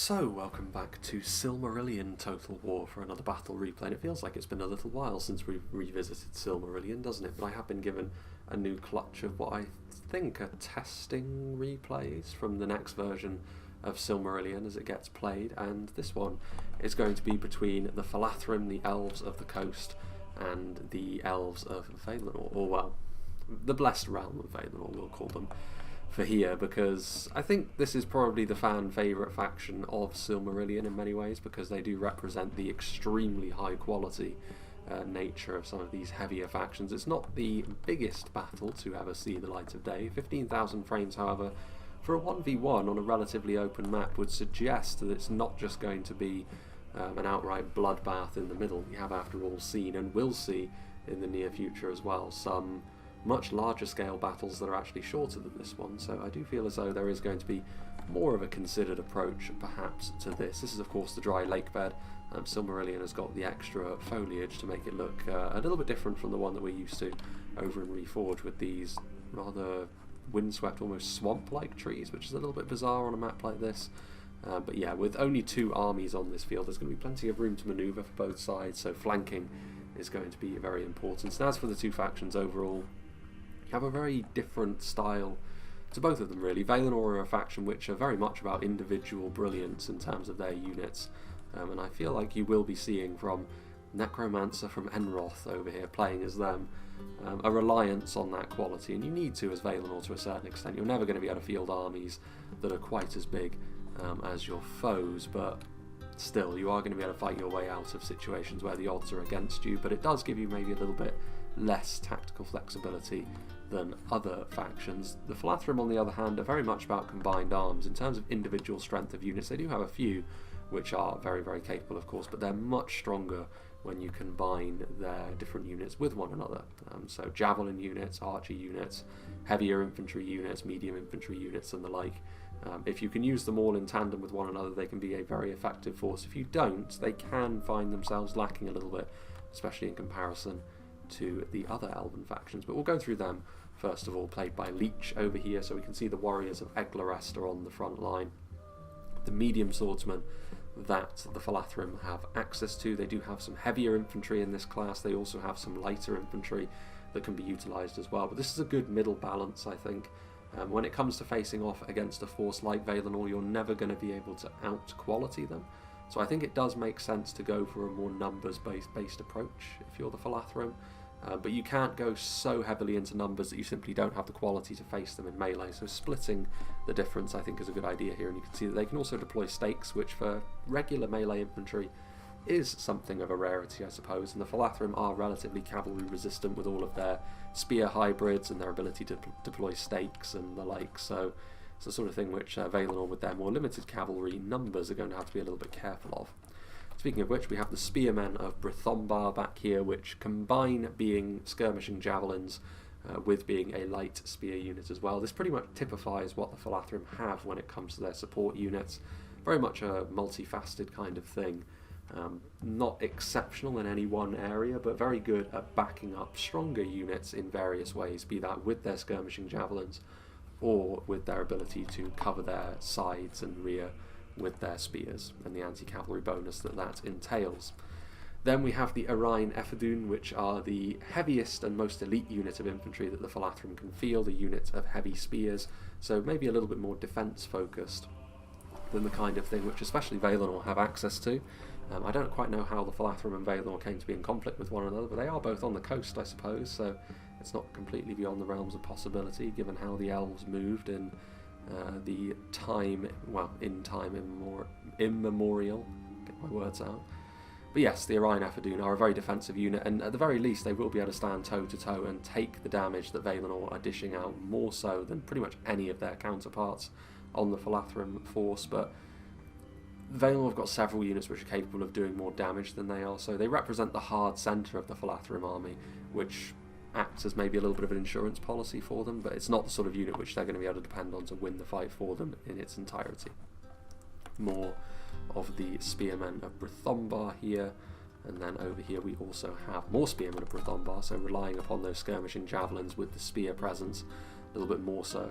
So, welcome back to Silmarillion Total War for another battle replay, and it feels like it's been a little while since we've revisited Silmarillion, doesn't it? But I have been given a new clutch of what I think are testing replays from the next version of Silmarillion as it gets played, and this one is going to be between the Falathrim, the Elves of the Coast, and the Elves of Valinor, or well, the Blessed Realm of Valinor, we'll call them for here, because I think this is probably the fan favourite faction of Silmarillion in many ways, because they do represent the extremely high quality nature of some of these heavier factions. It's not the biggest battle to ever see the light of day. 15,000 frames, however, for a 1v1 on a relatively open map would suggest that it's not just going to be an outright bloodbath in the middle. We have, after all, seen and will see in the near future as well some much larger scale battles that are actually shorter than this one, so I do feel as though there is going to be more of a considered approach perhaps to this. This is of course the dry lake bed. Silmarillion has got the extra foliage to make it look a little bit different from the one that we're used to over in Reforged, with these rather windswept, almost swamp-like trees, which is a little bit bizarre on a map like this. But yeah, with only two armies on this field, there's going to be plenty of room to manoeuvre for both sides, so flanking is going to be very important. And as for the two factions overall, have a very different style to both of them really. Valinor are a faction which are very much about individual brilliance in terms of their units, and I feel like you will be seeing from Necromancer from Enroth over here playing as them a reliance on that quality, and you need to as Valinor to a certain extent. You're never going to be able to field armies that are quite as big as your foes, but still you are going to be able to fight your way out of situations where the odds are against you, but it does give you maybe a little bit less tactical flexibility than other factions. The Falathrim, on the other hand, are very much about combined arms. In terms of individual strength of units, they do have a few which are very, very capable, of course, but they're much stronger when you combine their different units with one another. So javelin units, archer units, heavier infantry units, medium infantry units and the like. If you can use them all in tandem with one another, they can be a very effective force. If you don't, they can find themselves lacking a little bit, especially in comparison to the other elven factions. But we'll go through them first of all, played by Leech over here, so we can see the warriors of Eglarest are on the front line. The medium swordsmen that the Falathrim have access to. They do have some heavier infantry in this class. They also have some lighter infantry that can be utilised as well. But this is a good middle balance, I think. When it comes to facing off against a force like Valinor, you're never going to be able to out-quality them. So I think it does make sense to go for a more numbers-based approach if you're the Falathrim. But you can't go so heavily into numbers that you simply don't have the quality to face them in melee. So splitting the difference, I think, is a good idea here. And you can see that they can also deploy stakes, which for regular melee infantry is something of a rarity, I suppose. And the Falathrim are relatively cavalry resistant with all of their spear hybrids and their ability to deploy stakes and the like. So it's the sort of thing which Valinor, with their more limited cavalry numbers, are going to have to be a little bit careful of. Speaking of which, we have the Spearmen of Brithombar back here, which combine being skirmishing javelins with being a light spear unit as well. This pretty much typifies what the Falathrim have when it comes to their support units. Very much a multifaceted kind of thing. Not exceptional in any one area, but very good at backing up stronger units in various ways, be that with their skirmishing javelins or with their ability to cover their sides and rear with their spears and the anti-cavalry bonus that entails. Then we have the Arain Ephedun, which are the heaviest and most elite unit of infantry that the Falathrim can field, a unit of heavy spears, so maybe a little bit more defence focused than the kind of thing which especially Valinor have access to. I don't quite know how the Falathrim and Valinor came to be in conflict with one another, but they are both on the coast, I suppose, so it's not completely beyond the realms of possibility given how the elves moved in the time, well, in time immemorial, get my words out. But yes, the Arain Ephedun are a very defensive unit, and at the very least they will be able to stand toe to toe and take the damage that Valinor are dishing out, more so than pretty much any of their counterparts on the Falathrim force. But Valinor have got several units which are capable of doing more damage than they are, so they represent the hard centre of the Falathrim army, which acts as maybe a little bit of an insurance policy for them, but it's not the sort of unit which they're going to be able to depend on to win the fight for them in its entirety. More of the Spearmen of Brithombar here, and then over here we also have more Spearmen of Brithombar, so relying upon those skirmishing javelins with the spear presence a little bit more so.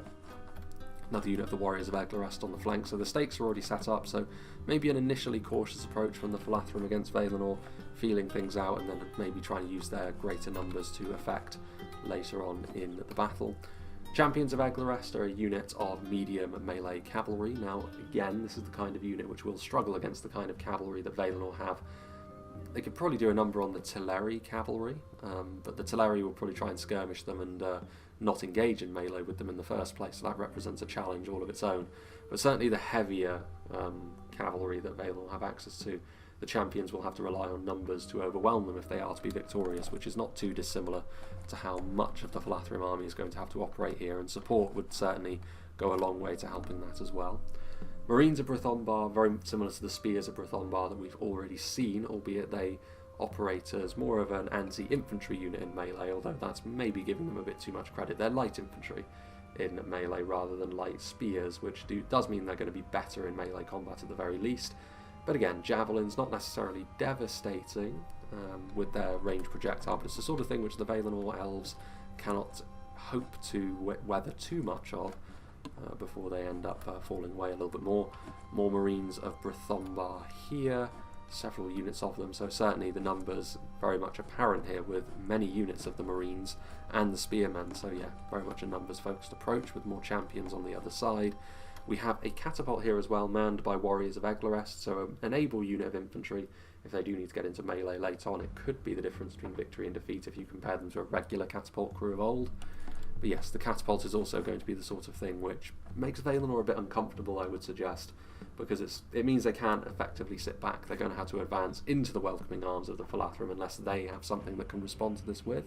another unit of the Warriors of Eglarest on the flank, so the stakes are already set up, so maybe an initially cautious approach from the Falathrim against Valinor, feeling things out and then maybe trying to use their greater numbers to effect later on in the battle. Champions of Eglarest are a unit of medium melee cavalry. Now again, this is the kind of unit which will struggle against the kind of cavalry that Valinor have. They could probably do a number on the Teleri cavalry, but the Teleri will probably try and skirmish them and not engage in melee with them in the first place, so that represents a challenge all of its own. But certainly the heavier cavalry that Valinor have access to, the champions will have to rely on numbers to overwhelm them if they are to be victorious, which is not too dissimilar to how much of the Falathrim army is going to have to operate here, and support would certainly go a long way to helping that as well. Marines of Brythonbar, very similar to the Spears of Brythonbar that we've already seen, albeit they operate as more of an anti-infantry unit in melee, although that's maybe giving them a bit too much credit. They're light infantry in melee rather than light spears, which does mean they're going to be better in melee combat at the very least. But again, javelins not necessarily devastating with their range projectile, but it's the sort of thing which the Valinor elves cannot hope to weather too much of before they end up falling away a little bit more. More Marines of Brythonbar here, several units of them, so certainly the numbers very much apparent here with many units of the Marines and the Spearmen, so yeah, very much a numbers focused approach with more champions on the other side. We have a catapult here as well, manned by Warriors of Eglarest, so an able unit of infantry. If they do need to get into melee later on, it could be the difference between victory and defeat if you compare them to a regular catapult crew of old. But yes, the catapult is also going to be the sort of thing which makes Valinor a bit uncomfortable, I would suggest, because it means they can't effectively sit back. They're going to have to advance into the welcoming arms of the Falathrim unless they have something that can respond to this with,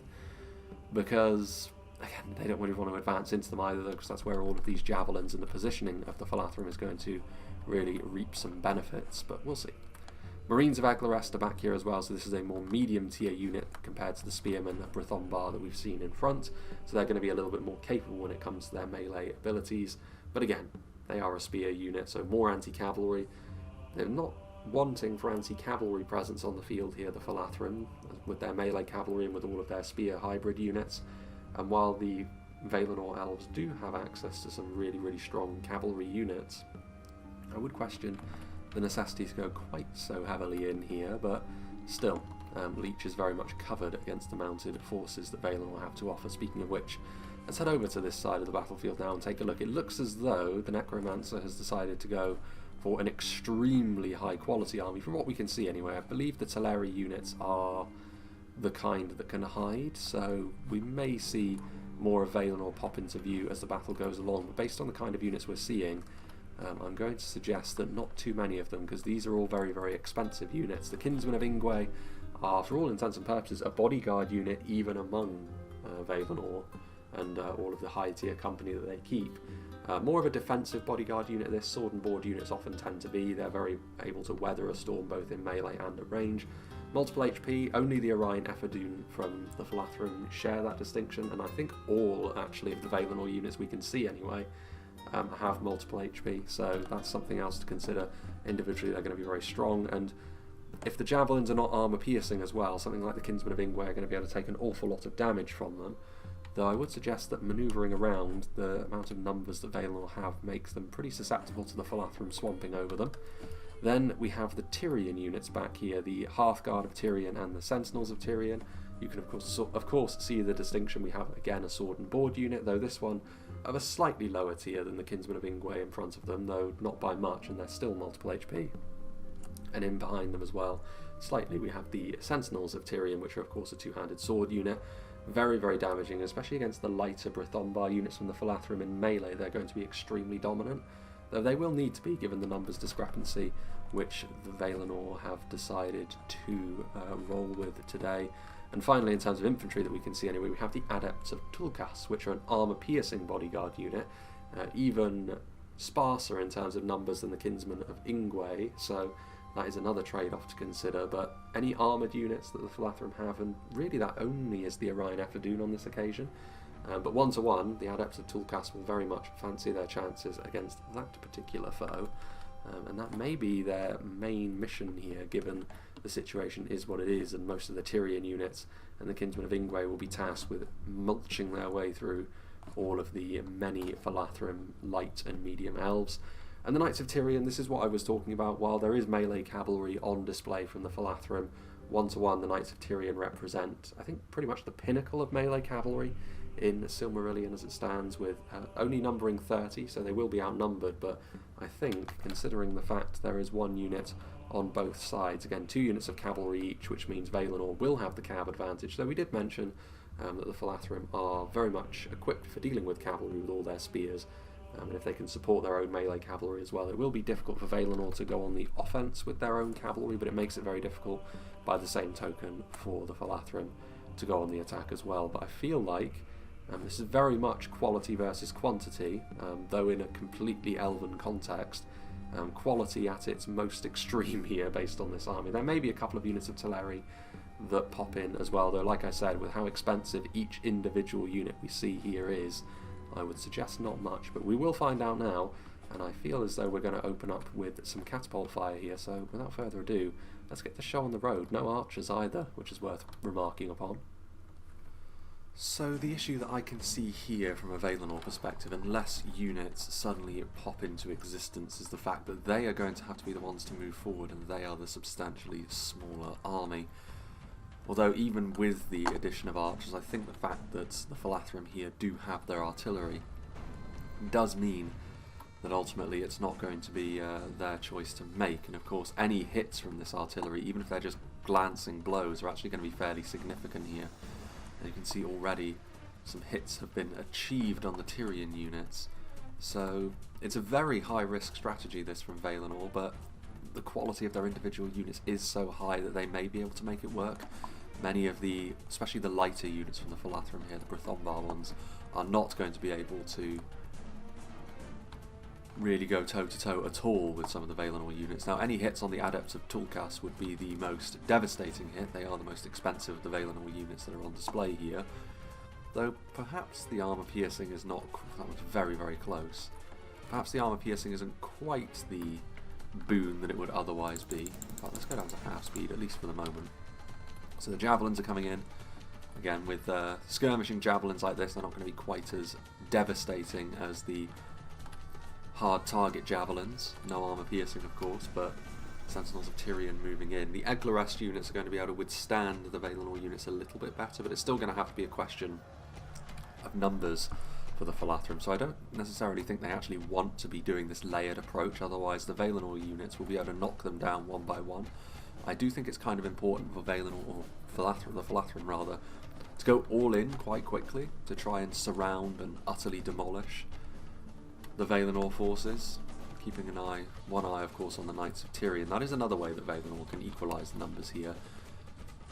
because again, they don't really want to advance into them either, though, because that's where all of these javelins and the positioning of the Falathrim is going to really reap some benefits, but we'll see. Marines of Eglarest are back here as well, so this is a more medium tier unit compared to the Spearmen of Brythonbar that we've seen in front, so they're going to be a little bit more capable when it comes to their melee abilities, but again, they are a spear unit, so more anti-cavalry. They're not wanting for anti-cavalry presence on the field here, the Falathrim, with their melee cavalry and with all of their spear hybrid units. And while the Valinor elves do have access to some really, really strong cavalry units, I would question the necessity to go quite so heavily in here, but still, Leech is very much covered against the mounted forces that Valinor have to offer. Speaking of which, let's head over to this side of the battlefield now and take a look. It looks as though the Necromancer has decided to go for an extremely high quality army, from what we can see anyway. I believe the Teleri units are the kind that can hide, so we may see more of Valinor pop into view as the battle goes along, but based on the kind of units we're seeing, I'm going to suggest that not too many of them, because these are all very, very expensive units. The Kinsmen of Ingwe are, for all intents and purposes, a bodyguard unit even among Valinor and all of the high tier company that they keep. More of a defensive bodyguard unit this. Sword and board units often tend to be. They're very able to weather a storm both in melee and at range. Multiple HP, only the Orion Ephedune from the Falathrim share that distinction, and I think all, actually, of the Valinor units we can see anyway, have multiple HP, so that's something else to consider. Individually, they're going to be very strong, and if the Javelins are not armour-piercing as well, something like the Kinsmen of Ingwe are going to be able to take an awful lot of damage from them, though I would suggest that manoeuvring around, the amount of numbers that Valinor have makes them pretty susceptible to the Falathrim swamping over them. Then we have the Tyrian units back here, the Hearthguard of Tyrian and the Sentinels of Tyrian. You can of course see the distinction. We have again a sword and board unit, though this one of a slightly lower tier than the Kinsmen of Ingwe in front of them, though not by much, and they're still multiple HP. And in behind them as well, slightly, we have the Sentinels of Tyrian, which are of course a two-handed sword unit. Very, very damaging, especially against the lighter Brythonbar units from the Falathrim in melee. They're going to be extremely dominant, though they will need to be given the numbers discrepancy which the Valinor have decided to roll with today. And finally, in terms of infantry that we can see anyway, we have the Adepts of Tulkas, which are an armour-piercing bodyguard unit, even sparser in terms of numbers than the Kinsmen of Ingwe, so that is another trade-off to consider. But any armoured units that the Falathrim have, and really that only is the Orion Ephedune on this occasion, but 1-to-1, the Adepts of Tulkas will very much fancy their chances against that particular foe, and that may be their main mission here, given the situation is what it is, and most of the Tyrian units and the Kinsmen of Ingwe will be tasked with mulching their way through all of the many Falathrim light and medium elves. And the Knights of Tyrion, this is what I was talking about. While there is melee cavalry on display from the Falathrim, 1-to-1 the Knights of Tyrion represent, I think, pretty much the pinnacle of melee cavalry in Silmarillion as it stands, with only numbering 30, so they will be outnumbered, but I think, considering the fact there is one unit on both sides, again 2 units of cavalry each, which means Valinor will have the cav advantage, though we did mention that the Falathrim are very much equipped for dealing with cavalry with all their spears, and if they can support their own melee cavalry as well. It will be difficult for Valinor to go on the offence with their own cavalry, but it makes it very difficult by the same token for the Falathrim to go on the attack as well. But I feel like this is very much quality versus quantity, though in a completely elven context. Quality at its most extreme here based on this army. There may be a couple of units of Teleri that pop in as well, though like I said, with how expensive each individual unit we see here is, I would suggest not much, but we will find out now, and I feel as though we're going to open up with some catapult fire here, so without further ado, let's get the show on the road. No archers either, which is worth remarking upon. So the issue that I can see here from a Valinor perspective, unless units suddenly pop into existence, is the fact that they are going to have to be the ones to move forward, and they are the substantially smaller army. Although even with the addition of archers, I think the fact that the Falathrim here do have their artillery does mean that ultimately it's not going to be their choice to make, and of course any hits from this artillery, even if they're just glancing blows, are actually going to be fairly significant here. And you can see already some hits have been achieved on the Tyrion units, so it's a very high risk strategy this from Valinor, but the quality of their individual units is so high that they may be able to make it work. Many of the, especially the lighter units from the Falathrim here, the Brithombar ones, are not going to be able to really go toe-to-toe at all with some of the Valinor units. Now, any hits on the Adepts of Tulkas would be the most devastating hit. They are the most expensive of the Valinor units that are on display here, though perhaps the armour piercing is not that much, very, very close. Perhaps the armour piercing isn't quite the boon that it would otherwise be. But let's go down to half speed, at least for the moment. So the javelins are coming in. Again, with skirmishing javelins like this, they're not going to be quite as devastating as the hard target javelins. No armour piercing, of course, but Sentinels of Tyrion moving in. The Eglarest units are going to be able to withstand the Valinor units a little bit better, but it's still going to have to be a question of numbers for the Falathrim, so I don't necessarily think they actually want to be doing this layered approach, otherwise the Valinor units will be able to knock them down one by one. I do think it's kind of important for Valinor, or the Falathrim rather, to go all in quite quickly to try and surround and utterly demolish the Valinor forces, keeping one eye of course on the Knights of Tyrion. That is another way that Valinor can equalise the numbers here.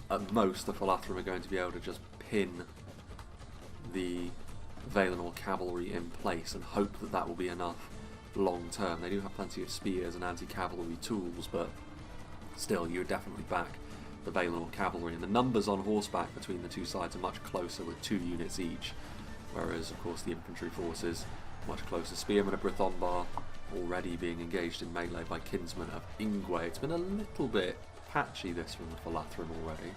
At most the Falathrim are going to be able to just pin the Valinor cavalry in place and hope that that will be enough long term. They do have plenty of spears and anti-cavalry tools, but still you would definitely back the Valinor cavalry, and the numbers on horseback between the two sides are much closer with 2 units each, whereas of course the infantry forces much closer. Spearmen of Brithombar already being engaged in melee by Kinsmen of Ingwe. It's been a little bit patchy this from the Falathrim already.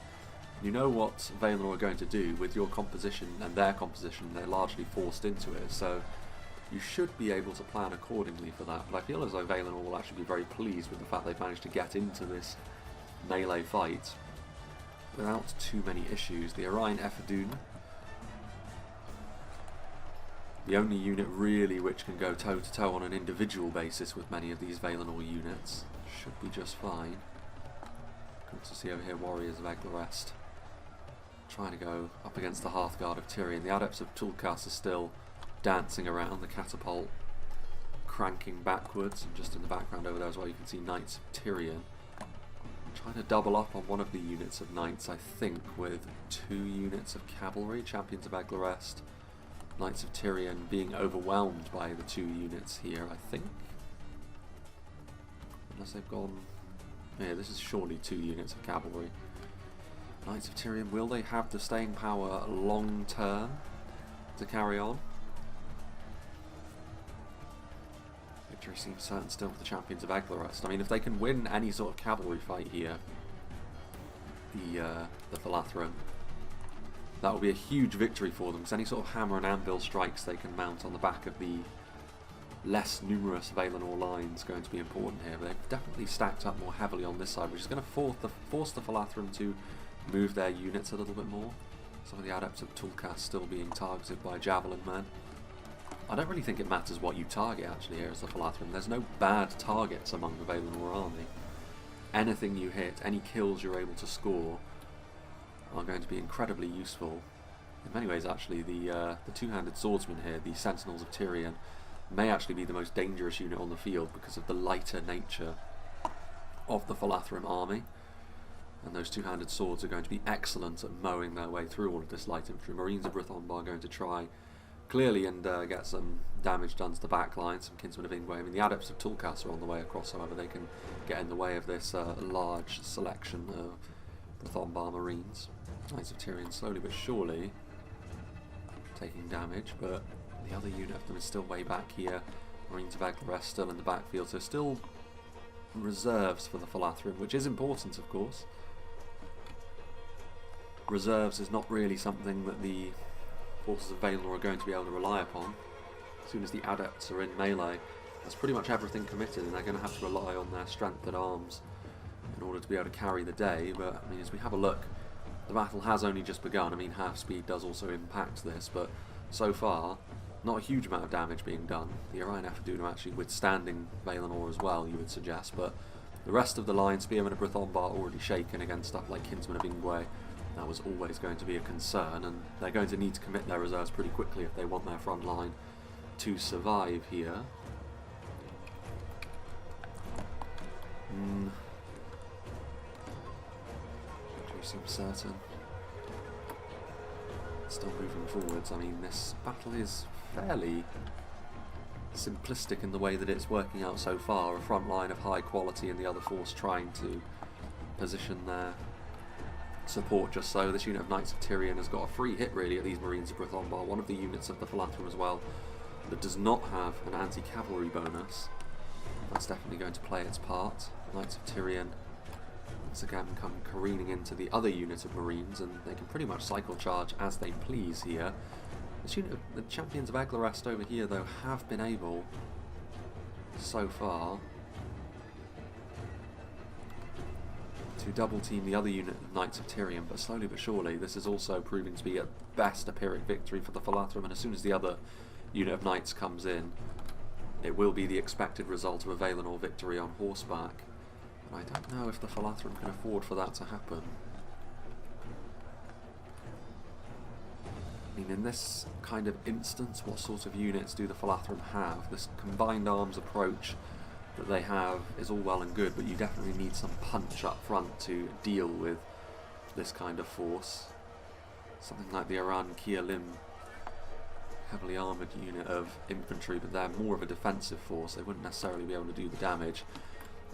You know what Valinor are going to do with your composition and their composition. They're largely forced into it, so you should be able to plan accordingly for that. But I feel as though Valinor will actually be very pleased with the fact they've managed to get into this melee fight without too many issues. The Orion Ephedun, the only unit really which can go toe-to-toe on an individual basis with many of these Valinor units, should be just fine. Good to see over here Warriors of Eglarest trying to go up against the Hearthguard of Tyrion. The Adepts of Tulkas are still dancing around the catapult, cranking backwards, and just in the background over there as well you can see Knights of Tyrion trying to double up on one of the units of Knights, I think, with 2 units of cavalry. Champions of Eglarest, Knights of Tyrion being overwhelmed by the 2 units here, I think. Unless they've gone... yeah, this is surely 2 units of cavalry. Knights of Tyrion, will they have the staying power long term to carry on? Victory seems certain still for the Champions of Eglarest. I mean, if they can win any sort of cavalry fight here, the Falathrim, that will be a huge victory for them, because any sort of hammer and anvil strikes they can mount on the back of the less numerous Valinor lines going to be important here. But they've definitely stacked up more heavily on this side, which is going to force the Falathrim to move their units a little bit more. Some of the adepts of Tulkas still being targeted by javelin men. I don't really think it matters what you target actually here as the Falathrim. There's no bad targets among the Valinor army. Anything you hit, any kills you're able to score are going to be incredibly useful. In many ways actually the two-handed swordsman here, the Sentinels of Tyrion, may actually be the most dangerous unit on the field because of the lighter nature of the Falathrim army. And those two-handed swords are going to be excellent at mowing their way through all of this light infantry. Marines of Brythonbar are going to try clearly and get some damage done to the back line, some kinsmen of Ingwe. I mean, the adepts of Tulkas are on the way across, however, they can get in the way of this large selection of Brythonbar Marines. Knights of Tyrion slowly but surely taking damage, but the other unit of them is still way back here. Marines of Eglares still in the backfield, so still reserves for the Falathrim, which is important, of course. Reserves is not really something that the forces of Valinor are going to be able to rely upon. As soon as the adepts are in melee, that's pretty much everything committed, and they're going to have to rely on their strength at arms in order to be able to carry the day. But I mean, as we have a look, the battle has only just begun. I mean, half speed does also impact this, but so far, not a huge amount of damage being done. The Orion Ephedune are actually withstanding Valinor as well, you would suggest, but the rest of the line, Spearmen of Brythonbar already shaken against stuff like Kinsmen of Ingwe. That was always going to be a concern, and they're going to need to commit their reserves pretty quickly if they want their front line to survive here. Victory seems certain. Still moving forwards. I mean, this battle is fairly simplistic in the way that it's working out so far. A front line of high quality and the other force trying to position their support just so. This unit of Knights of Tyrion has got a free hit really at these Marines of Brythonbar, one of the units of the Falathrim as well that does not have an anti-cavalry bonus. That's definitely going to play its part. Knights of Tyrion once again come careening into the other unit of Marines, and they can pretty much cycle charge as they please here. This unit of the Champions of Eglares over here though have been able so far to double team the other unit of Knights of Tyrion, but slowly but surely this is also proving to be at best a Pyrrhic victory for the Falathrim, and as soon as the other unit of Knights comes in, it will be the expected result of a Valinor victory on horseback. And I don't know if the Falathrim can afford for that to happen. I mean, in this kind of instance, what sort of units do the Falathrim have? This combined arms approach that they have is all well and good, but you definitely need some punch up front to deal with this kind of force. Something like the Aran Kia-Lim, heavily armoured unit of infantry, but they're more of a defensive force. They wouldn't necessarily be able to do the damage.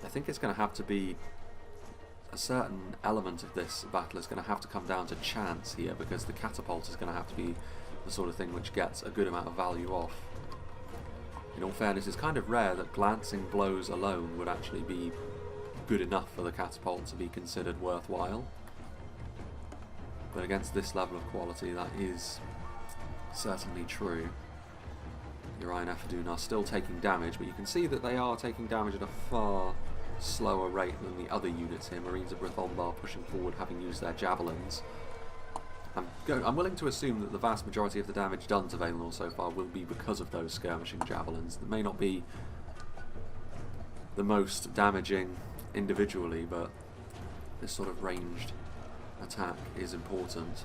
I think it's going to have to be a certain element of this battle is going to have to come down to chance here, because the catapult is going to have to be the sort of thing which gets a good amount of value off. In all fairness, it's kind of rare that glancing blows alone would actually be good enough for the catapult to be considered worthwhile. But against this level of quality, that is certainly true. The Orion Ephedune are still taking damage, but you can see that they are taking damage at a far slower rate than the other units here. Marines of Brythonbar pushing forward, having used their javelins. I'm willing to assume that the vast majority of the damage done to Valinor so far will be because of those skirmishing javelins. They may not be the most damaging individually, but this sort of ranged attack is important.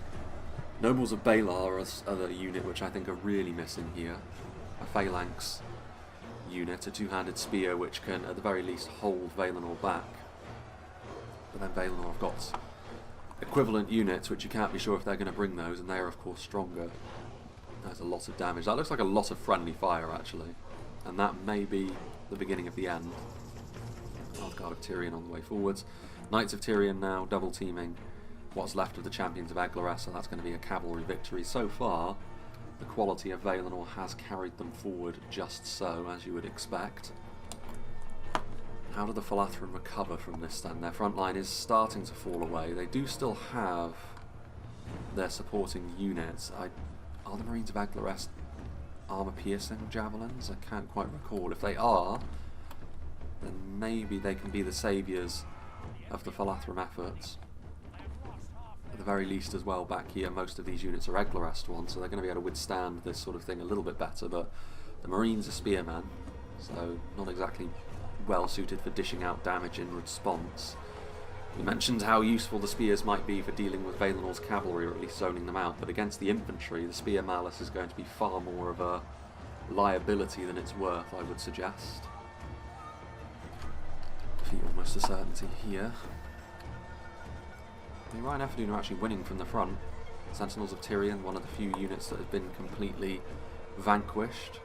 Nobles of Balar are the unit which I think are really missing here. A phalanx unit, a two-handed spear which can at the very least hold Valinor back. But then Valinor have got equivalent units which you can't be sure if they're going to bring those, and they are of course stronger. There's a lot of damage. That looks like a lot of friendly fire actually, and that may be the beginning of the end. Guard of Tyrion on the way forwards. Knights of Tyrion now double teaming what's left of the Champions of Eglares, so that's going to be a cavalry victory. So far, the quality of Valinor has carried them forward just so, as you would expect. How do the Falathrim recover from this then? Their front line is starting to fall away. They do still have their supporting units. Are the Marines of Eglarest armor-piercing javelins? I can't quite recall. If they are, then maybe they can be the saviours of the Falathrim efforts. At the very least as well, back here, most of these units are Eglarest ones, so they're going to be able to withstand this sort of thing a little bit better, but the Marines are spearmen, so not exactly well suited for dishing out damage in response. We mentioned how useful the spears might be for dealing with Valinor's cavalry, or at least zoning them out, but against the infantry, the spear malice is going to be far more of a liability than it's worth, I would suggest. Defeat almost a certainty here. The Ryan Efferdune are actually winning from the front. Sentinels of Tyrion, one of the few units that have been completely vanquished,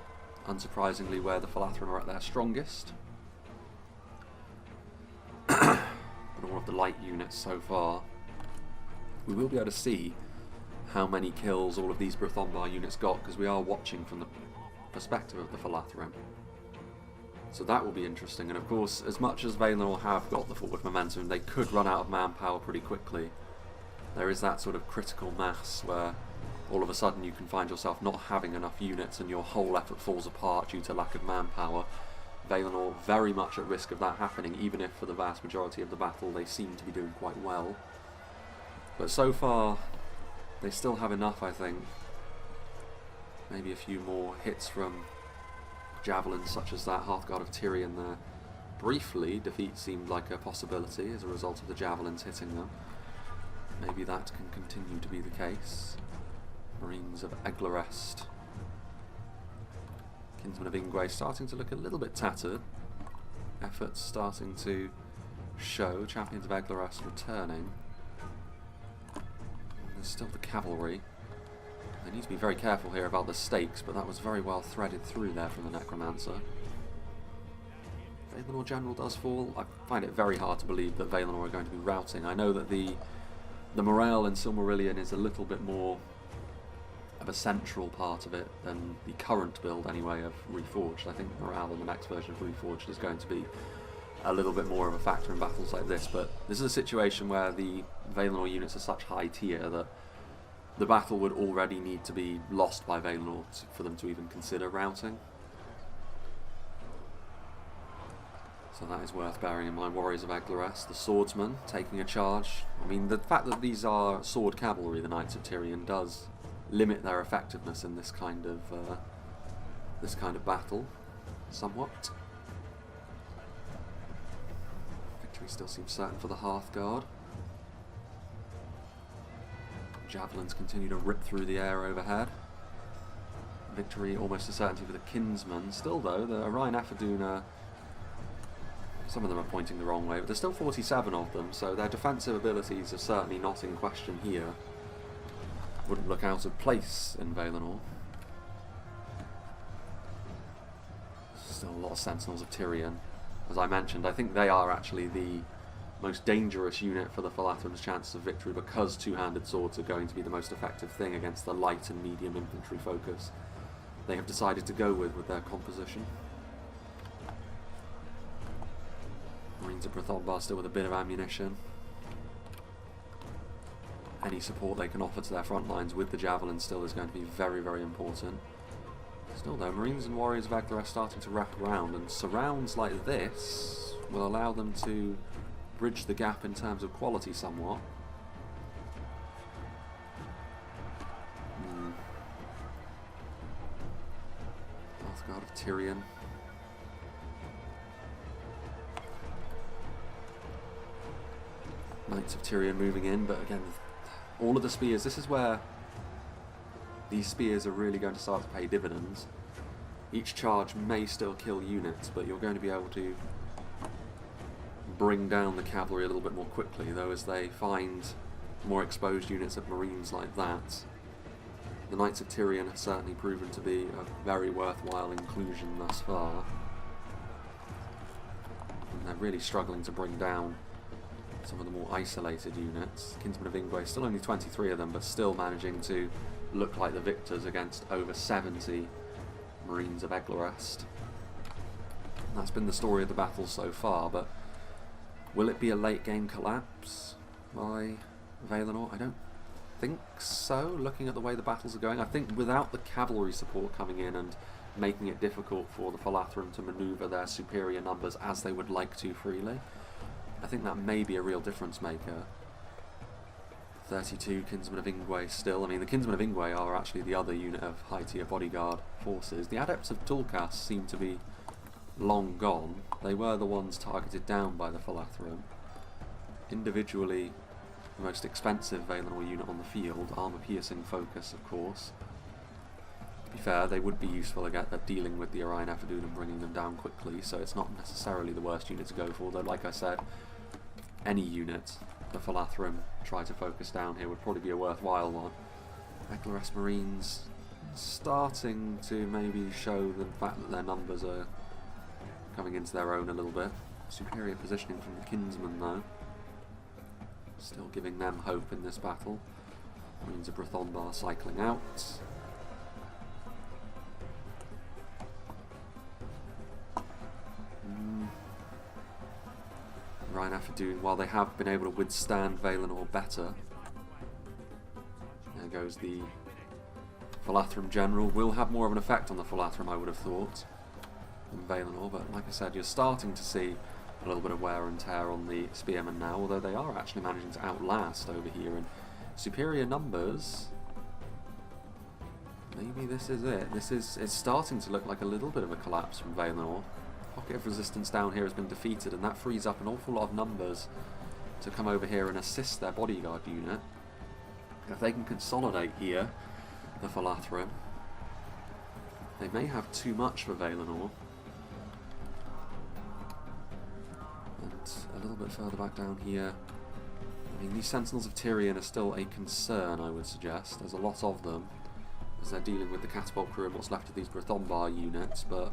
unsurprisingly where the Falathrim are at their strongest. But all of the light units so far. We will be able to see how many kills all of these Brythonbar units got, because we are watching from the perspective of the Falathrim. So that will be interesting, and of course, as much as Valinor have got the forward momentum, they could run out of manpower pretty quickly. There is that sort of critical mass where all of a sudden you can find yourself not having enough units and your whole effort falls apart due to lack of manpower. Valinor very much at risk of that happening, even if for the vast majority of the battle they seem to be doing quite well. But so far, they still have enough, I think. Maybe a few more hits from javelins such as that Hearthguard of Tyrion there. Briefly, defeat seemed like a possibility as a result of the javelins hitting them. Maybe that can continue to be the case. Marines of Eglarest. Kinsmen of Ingwe starting to look a little bit tattered. Efforts starting to show. Champions of Eglarest returning. There's still the cavalry. They need to be very careful here about the stakes, but that was very well threaded through there from the Necromancer. Valinor General does fall. I find it very hard to believe that Valinor are going to be routing. I know that the morale in Silmarillion is a little bit more of a central part of it than the current build, anyway, of Reforged. I think morale in the next version of Reforged is going to be a little bit more of a factor in battles like this, but this is a situation where the Valinor units are such high tier that the battle would already need to be lost by Valinor for them to even consider routing. So that is worth bearing in mind. Warriors of Eglarest, the swordsmen taking a charge. I mean, the fact that these are sword cavalry, the Knights of Tyrion, does limit their effectiveness in this kind of battle somewhat. Victory still seems certain for the Hearthguard. Javelins continue to rip through the air overhead. Victory almost a certainty for the Kinsmen. Still though, the Orion Efferdune, some of them are pointing the wrong way, but there's still 47 of them, so their defensive abilities are certainly not in question here. Wouldn't look out of place in Valinor. Still a lot of Sentinels of Tyrion. As I mentioned, I think they are actually the most dangerous unit for the Falathrim's chances of victory, because two-handed swords are going to be the most effective thing against the light and medium infantry focus they have decided to go with their composition. Marines of Brythonbar still with a bit of ammunition. Any support they can offer to their front lines with the javelin still is going to be very, very important. Still though, Marines and Warriors of Eglarest starting to wrap around, and surrounds like this will allow them to bridge the gap in terms of quality somewhat. Hearthguard of Tyrion. Knights of Tyrion moving in, but again, all of the spears, this is where these spears are really going to start to pay dividends. Each charge may still kill units, but you're going to be able to bring down the cavalry a little bit more quickly, though, as they find more exposed units of Marines like that. The Knights of Tyrion have certainly proven to be a very worthwhile inclusion thus far. And they're really struggling to bring down some of the more isolated units. Kinsmen of Ingwe, still only 23 of them, but still managing to look like the victors against over 70 Marines of Eglarest. That's been the story of the battle so far, but will it be a late game collapse by Valinor? I don't think so, looking at the way the battles are going. I think without the cavalry support coming in and making it difficult for the Falathrim to manoeuvre their superior numbers as they would like to freely, I think that may be a real difference maker. 32 Kinsmen of Ingwe still. I mean, the Kinsmen of Ingwe are actually the other unit of high-tier bodyguard forces. The Adepts of Tulkas seem to be long gone. They were the ones targeted down by the Falathrim. Individually, the most expensive Valinor unit on the field, armour-piercing focus, of course. To be fair, they would be useful at dealing with the Orion Ephedun and bringing them down quickly, so it's not necessarily the worst unit to go for, though, like I said, any unit the Falathrim try to focus down here would probably be a worthwhile one. Eklares Marines starting to maybe show the fact that their numbers are coming into their own a little bit. Superior positioning from the Kinsmen, though. Still giving them hope in this battle. Marines of Brythonbar cycling out. Orion Ephedun, while they have been able to withstand Valinor better, there goes the Falathrim General. Will have more of an effect on the Falathrim, I would have thought, than Valinor, but like I said, you're starting to see a little bit of wear and tear on the Spearmen now, although they are actually managing to outlast over here in superior numbers. Maybe this is it. It's starting to look like a little bit of a collapse from Valinor. Pocket of resistance down here has been defeated, and that frees up an awful lot of numbers to come over here and assist their bodyguard unit. If they can consolidate here, the Falathrim, they may have too much for Valinor. And a little bit further back down here, I mean, these Sentinels of Tyrion are still a concern, I would suggest. There's a lot of them, as they're dealing with the catapult crew and what's left of these Brythonbar units, but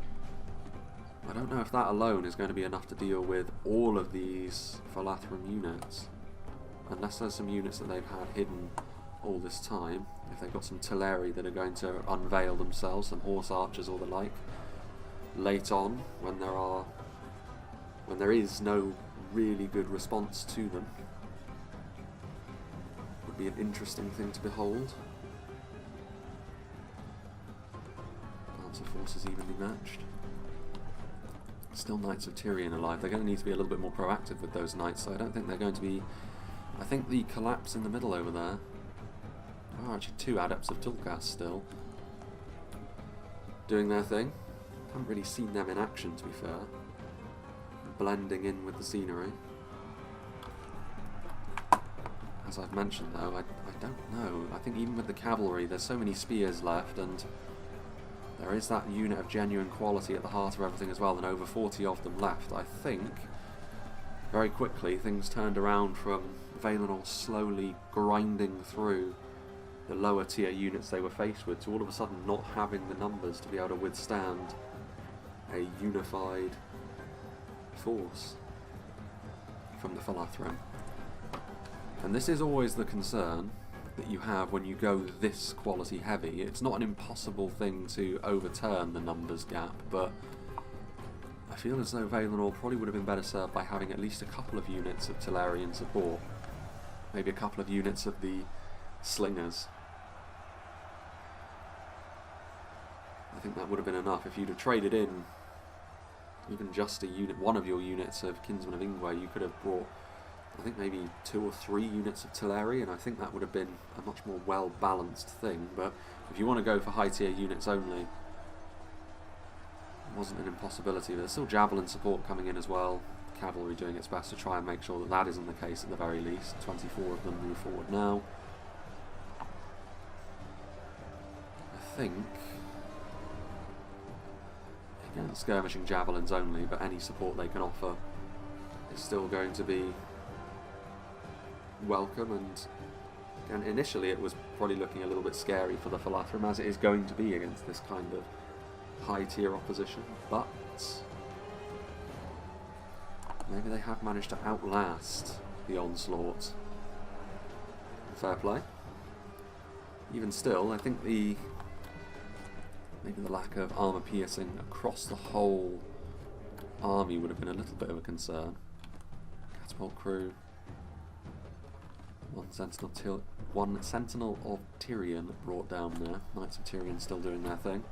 I don't know if that alone is going to be enough to deal with all of these Falathrim units. Unless there's some units that they've had hidden all this time. If they've got some Teleri that are going to unveil themselves, some horse archers or the like, late on, when there is no really good response to them. Would be an interesting thing to behold. Lancer forces evenly matched. Still Knights of Tyrion alive. They're going to need to be a little bit more proactive with those knights, so I don't think they're going to be... I think the collapse in the middle over there... Oh, actually two Adepts of Tulkas still doing their thing. Haven't really seen them in action, to be fair. Blending in with the scenery. As I've mentioned, though, I don't know. I think even with the cavalry, there's so many spears left, and there is that unit of genuine quality at the heart of everything as well, and over 40 of them left. I think, very quickly, things turned around from Valinor slowly grinding through the lower tier units they were faced with, to all of a sudden not having the numbers to be able to withstand a unified force from the Falathrim. And this is always the concern that you have when you go this quality heavy. It's not an impossible thing to overturn the numbers gap, but I feel as though Valinor probably would have been better served by having at least a couple of units of Telerian support. Maybe a couple of units of the slingers. I think that would have been enough. If you'd have traded in even just a unit, one of your units of Kinsmen of Ingwe, you could have brought, I think, maybe 2 or 3 units of Teleri, and I think that would have been a much more well-balanced thing. But if you want to go for high-tier units only, it wasn't an impossibility. But there's still Javelin support coming in as well. Cavalry doing its best to try and make sure that that isn't the case at the very least. 24 of them move forward now. I think... Again, skirmishing Javelins only, but any support they can offer is still going to be welcome. And initially it was probably looking a little bit scary for the Falathrim, as it is going to be against this kind of high-tier opposition, but maybe they have managed to outlast the onslaught. Fair play. Even still, I think maybe the lack of armour piercing across the whole army would have been a little bit of a concern. Catapult crew One Sentinel of Tyrion brought down there. Knights of Tyrion still doing their thing.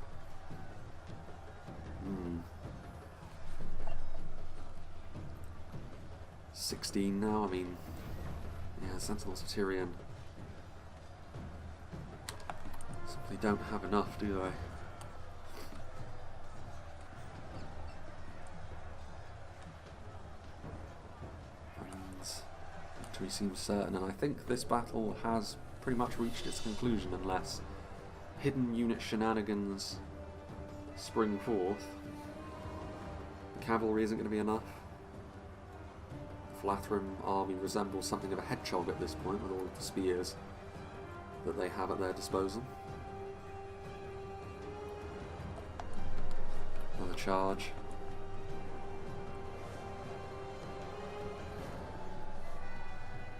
16 now, I mean, yeah, Sentinels of Tyrion simply don't have enough, do they? Marines, victory seems certain, and I think this battle has pretty much reached its conclusion unless hidden unit shenanigans spring forth. The cavalry isn't going to be enough. The Falathrim army resembles something of a hedgehog at this point with all of the spears that they have at their disposal. Another charge.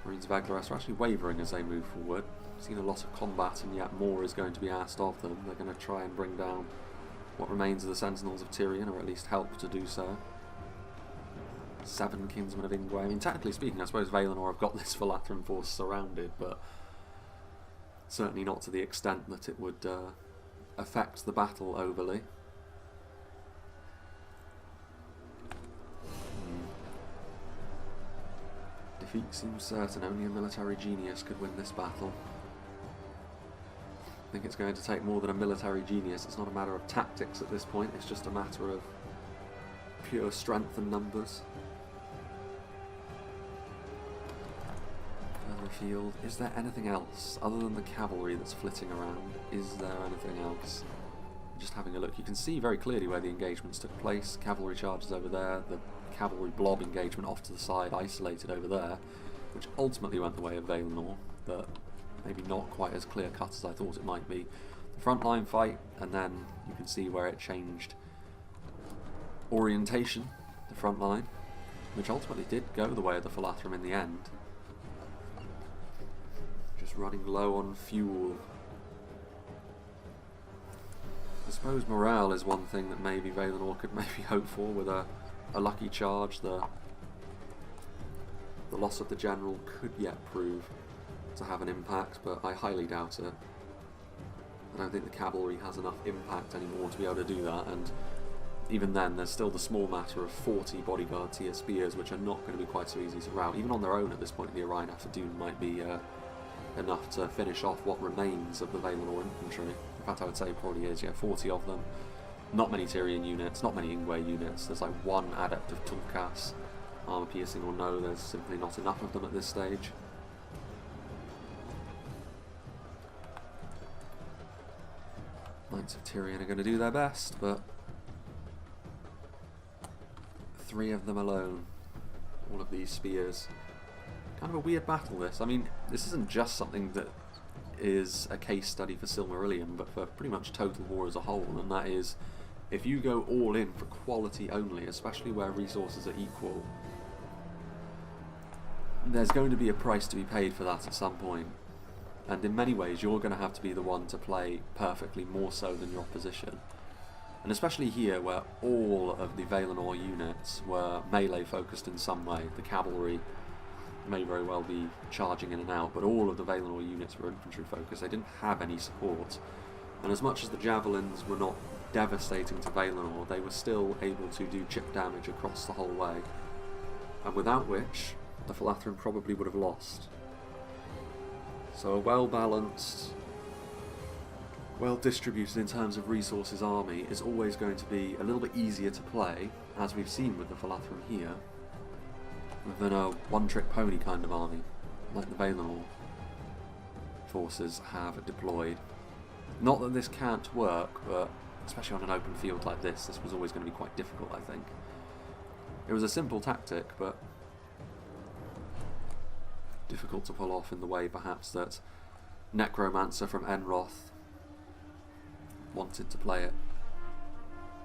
Marines of Aglaras are actually wavering as they move forward. Seen a lot of combat, and yet more is going to be asked of them. They're going to try and bring down what remains of the Sentinels of Tyrion, or at least help to do so. 7 Kinsmen of Ingwe. I mean, technically speaking, I suppose Valinor have got this Falathrim force surrounded, but certainly not to the extent that it would affect the battle overly. Defeat seems certain. Only a military genius could win this battle. I think it's going to take more than a military genius. It's not a matter of tactics at this point, it's just a matter of pure strength and numbers. Further afield, is there anything else other than the cavalry that's flitting around? Is there anything else? Just having a look, you can see very clearly where the engagements took place. Cavalry charges over there, the cavalry blob engagement off to the side, isolated over there, which ultimately went the way of Valinor, but maybe not quite as clear cut as I thought it might be. The front line fight, and then you can see where it changed orientation, the front line, which ultimately did go the way of the Falathrim in the end. Just running low on fuel. I suppose morale is one thing that maybe Valinor could maybe hope for with a lucky charge. The loss of the general could yet prove to have an impact, but I highly doubt it. I don't think the cavalry has enough impact anymore to be able to do that, and even then there's still the small matter of 40 bodyguard tier spears, which are not going to be quite so easy to rout. Even on their own at this point, the Orion after Dune might be enough to finish off what remains of the Valinor infantry. In fact, I would say it probably is, yeah, 40 of them. Not many Tyrion units, not many Ingwe units. There's like one adept of Tulkas. Armor piercing or no, there's simply not enough of them at this stage. Knights of Tyrion are going to do their best, but 3 of them alone. All of these spears. Kind of a weird battle, this. I mean, this isn't just something that is a case study for Silmarillion, but for pretty much Total War as a whole, and that is, if you go all in for quality only, especially where resources are equal, there's going to be a price to be paid for that at some point. And in many ways, you're going to have to be the one to play perfectly, more so than your opposition. And especially here, where all of the Valinor units were melee focused in some way. The cavalry may very well be charging in and out, but all of the Valinor units were infantry focused. They didn't have any support. And as much as the javelins were not devastating to Valinor, they were still able to do chip damage across the whole way. And without which, the Falathrim probably would have lost. So a well-balanced, well-distributed in terms of resources army is always going to be a little bit easier to play, as we've seen with the Falathrim here, than a one-trick pony kind of army, like the Valinor forces have deployed. Not that this can't work, but especially on an open field like this was always going to be quite difficult, I think. It was a simple tactic, but difficult to pull off in the way, perhaps, that Necromancer from Enroth wanted to play it.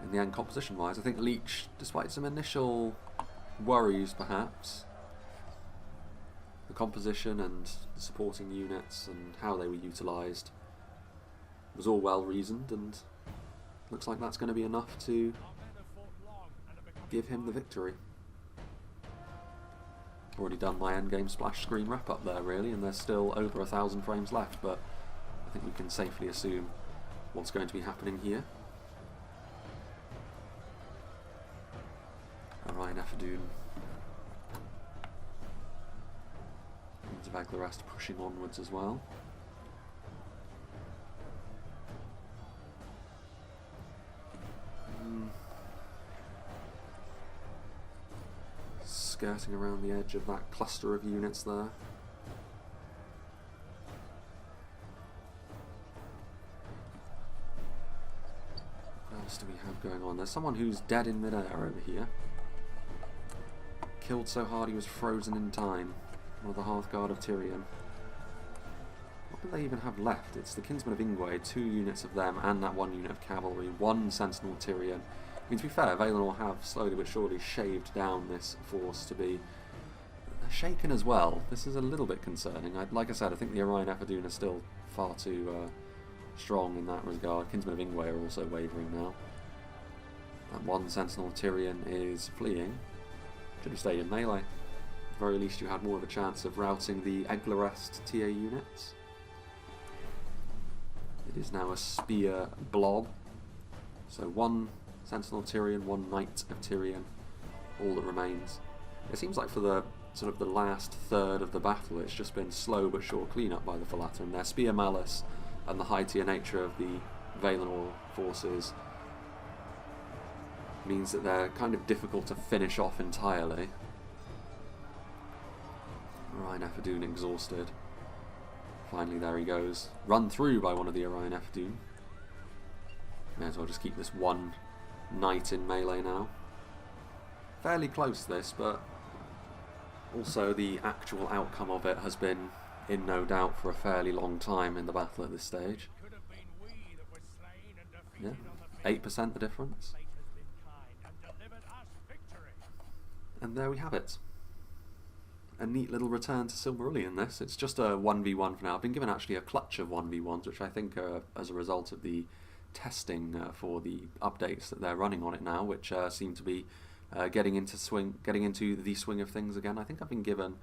In the end, composition-wise, I think Leech, despite some initial worries, perhaps, the composition and the supporting units and how they were utilised was all well reasoned, and looks like that's going to be enough to give him the victory. already done my endgame splash screen wrap up there really, and there's still over 1,000 frames left, but I think we can safely assume what's going to be happening here. Orion Effadoon and Vaglarest pushing onwards as well. Skirting around the edge of that cluster of units there. What else do we have going on? There's someone who's dead in midair over here. Killed so hard he was frozen in time. One of the Hearthguard of Tyrion. What do they even have left? It's the Kinsmen of Ingwe, 2 units of them, and that 1 unit of cavalry, 1 Sentinel Tyrion. I mean, to be fair, Valinor have slowly but surely shaved down this force to be shaken as well. This is a little bit concerning. Like I said, I think the Orion Effadoon are still far too strong in that regard. Kinsmen of Ingwe are also wavering now. That 1 Sentinel Tyrion is fleeing. Should have stayed in melee. At the very least you had more of a chance of routing the Eglarest TA units. It is now a spear blob. So 1 Sentinel Tyrion, 1 Knight of Tyrion, all that remains. It seems like for the sort of the last third of the battle it's just been slow but sure clean-up by the Falathrim. Their spear malice and the high tier nature of the Valinor forces means that they're kind of difficult to finish off entirely. Orion Effadoon exhausted. Finally there he goes. Run through by one of the Orion Effadoon. May as well just keep this 1 Knight in melee now. Fairly close this, but also the actual outcome of it has been in no doubt for a fairly long time in the battle at this stage. Yeah, 8% the difference. And there we have it. A neat little return to Silmarillion this. It's just a 1v1 for now. I've been given actually a clutch of 1v1s, which I think are as a result of the testing for the updates that they're running on it now, which seem to be getting into the swing of things again. I think I've been given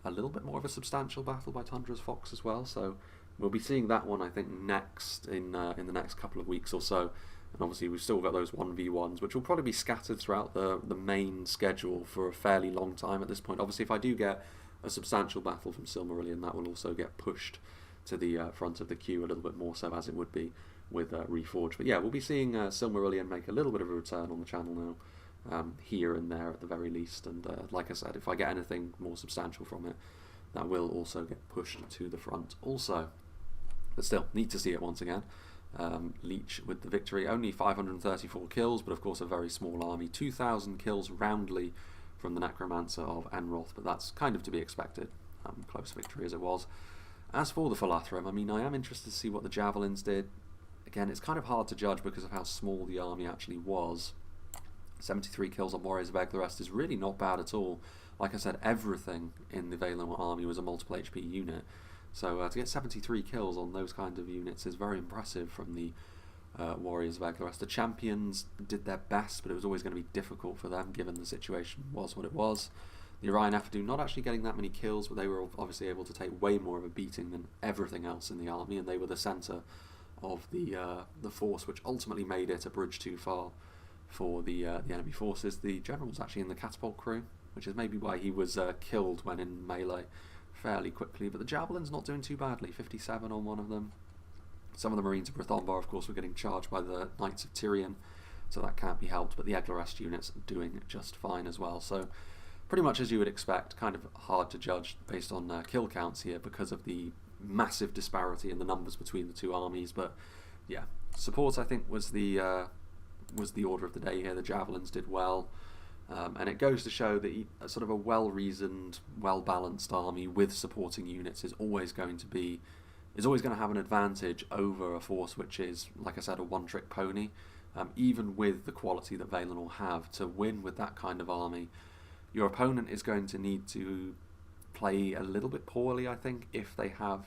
a little bit more of a substantial battle by Tundra's Fox as well, so we'll be seeing that one I think next in the next couple of weeks or so. And obviously we've still got those 1v1s, which will probably be scattered throughout the main schedule for a fairly long time at this point. Obviously if I do get a substantial battle from Silmarillion, that will also get pushed to the front of the queue a little bit more so, as it would be with Reforged. But yeah, we'll be seeing Silmarillion make a little bit of a return on the channel now, here and there at the very least. And like I said, if I get anything more substantial from it, that will also get pushed to the front also. But still, neat to see it once again. Leech with the victory. Only 534 kills, but of course a very small army. 2,000 kills roundly from the Necromancer of Enroth, but that's kind of to be expected. Close victory as it was. As for the Falathrim, I mean, I am interested to see what the Javelins did. Again, it's kind of hard to judge because of how small the army actually was. 73 kills on Warriors of Eglarest is really not bad at all. Like I said, everything in the Valinor army was a multiple HP unit. So to get 73 kills on those kind of units is very impressive from the Warriors of Eglarest. The champions did their best, but it was always going to be difficult for them given the situation was what it was. The Orion Effadoon not actually getting that many kills, but they were obviously able to take way more of a beating than everything else in the army, and they were the centre of the force, which ultimately made it a bridge too far for the enemy forces. The general was actually in the catapult crew, which is maybe why he was killed when in melee fairly quickly, but the Javelin's not doing too badly. 57 on one of them. Some of the Marines of Brythonbar, of course, were getting charged by the Knights of Tyrion, so that can't be helped, but the Eglarest units are doing just fine as well. So pretty much as you would expect, kind of hard to judge based on kill counts here because of the massive disparity in the numbers between the two armies. But yeah, support I think was the order of the day here. The Javelins did well. And it goes to show that sort of a well-reasoned, well-balanced army with supporting units is always going to have an advantage over a force which is, like I said, a one-trick pony. Even with the quality that Valinor have, to win with that kind of army, your opponent is going to need to play a little bit poorly, I think, if they have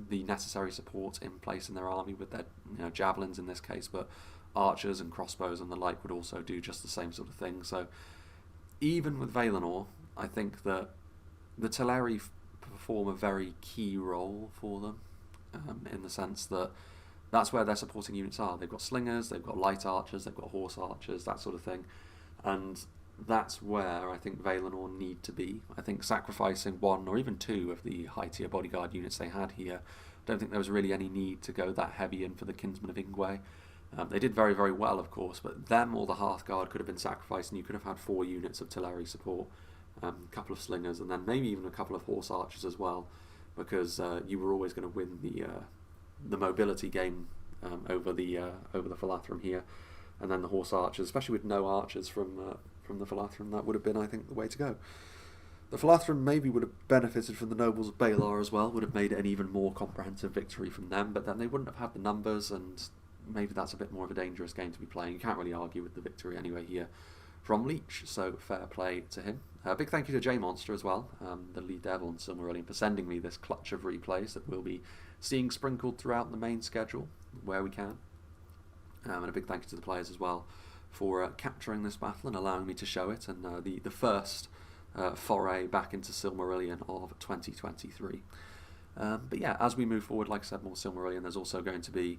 the necessary support in place in their army with their javelins in this case, but archers and crossbows and the like would also do just the same sort of thing. So even with Valinor, I think that the Teleri perform a very key role for them, in the sense that that's where their supporting units are. They've got slingers, they've got light archers, they've got horse archers, that sort of thing. And that's where I think Valinor need to be. I think sacrificing one or even two of the high tier bodyguard units they had here, I don't think there was really any need to go that heavy in for the Kinsmen of Ingwe. They did very, very well, of course, but them or the Hearthguard could have been sacrificed, and you could have had 4 units of Teleri support, a couple of slingers, and then maybe even a couple of horse archers as well, because you were always going to win the mobility game over the Falathrim here, and then the horse archers, especially with no archers from the Falathrim, that would have been, I think, the way to go. The Falathrim maybe would have benefited from the nobles of Balar as well, would have made it an even more comprehensive victory from them, but then they wouldn't have had the numbers, and maybe that's a bit more of a dangerous game to be playing. You can't really argue with the victory anyway here from Leech, so fair play to him. Big thank you to J Monster as well, the lead dev on Silmarillion, for sending me this clutch of replays that we'll be seeing sprinkled throughout the main schedule where we can. And a big thank you to the players as well for capturing this battle and allowing me to show it, and the first foray back into Silmarillion of 2023. But yeah, as we move forward, like I said, more Silmarillion, there's also going to be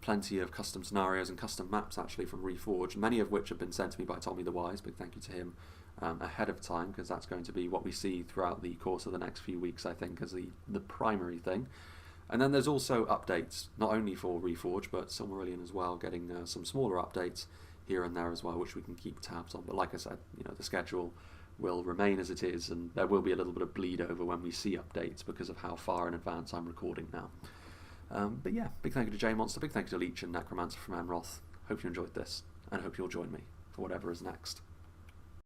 plenty of custom scenarios and custom maps actually from Reforged, many of which have been sent to me by Tommy the Wise. Big thank you to him ahead of time, because that's going to be what we see throughout the course of the next few weeks, I think, as the primary thing. And then there's also updates, not only for Reforged, but Silmarillion as well, getting some smaller updates here and there as well, which we can keep tabs on. But like I said, the schedule will remain as it is, and there will be a little bit of bleed over when we see updates because of how far in advance I'm recording now. But yeah, big thank you to J Monster, big thank you to Leech and Necromancer from Enroth. Hope you enjoyed this, and hope you'll join me for whatever is next.